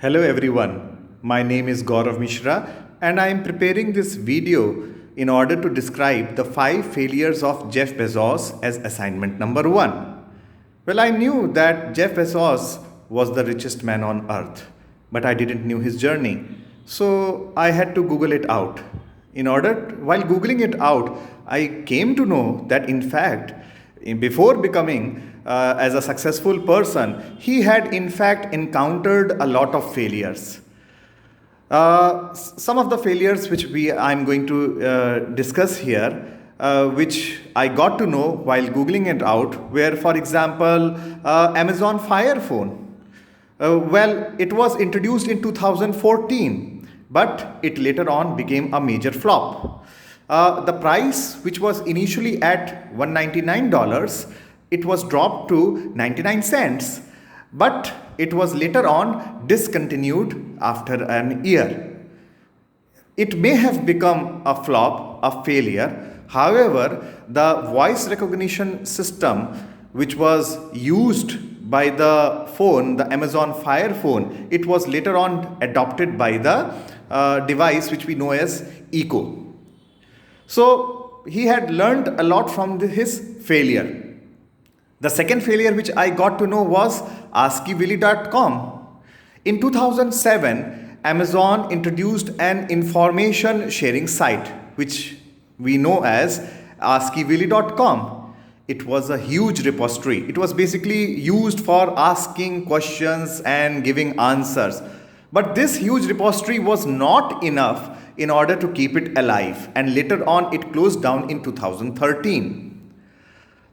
Hello everyone, my name is Gaurav Mishra and I am preparing this video in order to describe the 5 failures of Jeff Bezos as assignment number 1. Well, I knew that Jeff Bezos was the richest man on earth, but I didn't know his journey. So I had to Google it out. While Googling it out, I came to know that in fact, before becoming as a successful person, he had in fact encountered a lot of failures. Some of the failures which I'm going to discuss here, which I got to know while googling it out, were, for example, Amazon Fire phone. It was introduced in 2014, but it later on became a major flop. The price, which was initially at $199, it was dropped to 99 cents, but it was later on discontinued after an year. It may have become a flop, a failure. However, the voice recognition system which was used by the phone, the Amazon Fire phone, it was later on adopted by the device which we know as Echo. So he had learned a lot from his failure. The second failure which I got to know was AskWilly.com. In 2007, Amazon introduced an information sharing site which we know as AskWilly.com. It was a huge repository. It was basically used for asking questions and giving answers. But this huge repository was not enough in order to keep it alive, and later on it closed down in 2013.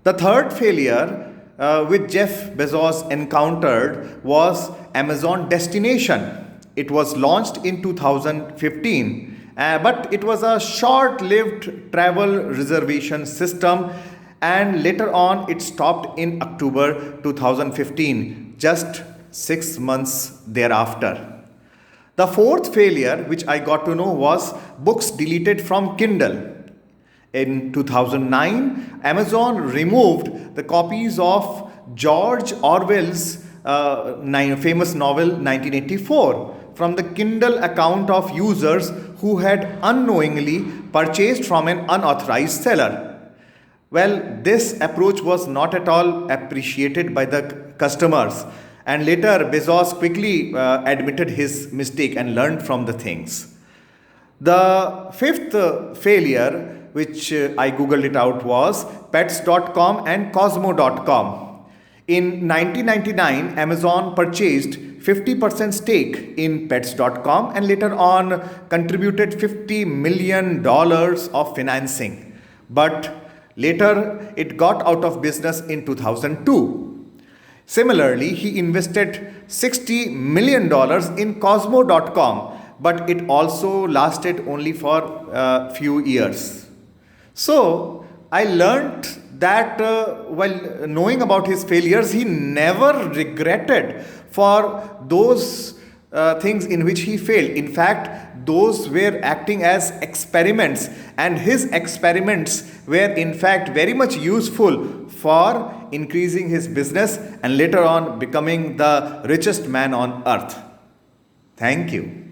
The third failure which Jeff Bezos encountered was Amazon Destination. It was launched in 2015, but it was a short-lived travel reservation system, and later on it stopped in October 2015, just 6 months thereafter. The fourth failure which I got to know was books deleted from Kindle. In 2009, Amazon removed the copies of George Orwell's famous novel 1984 from the Kindle account of users who had unknowingly purchased from an unauthorized seller. Well, this approach was not at all appreciated by the customers, and later Bezos quickly admitted his mistake and learned from the things. The fifth failure which I googled it out was pets.com and cosmo.com. In 1999, Amazon purchased 50% stake in pets.com and later on contributed $50 million of financing. But later it got out of business in 2002. Similarly, he invested $60 million in cosmo.com, but it also lasted only for a few years. So I learned that while knowing about his failures, he never regretted for those things in which he failed. In fact, those were acting as experiments, and his experiments were in fact very much useful for increasing his business and later on becoming the richest man on earth. Thank you.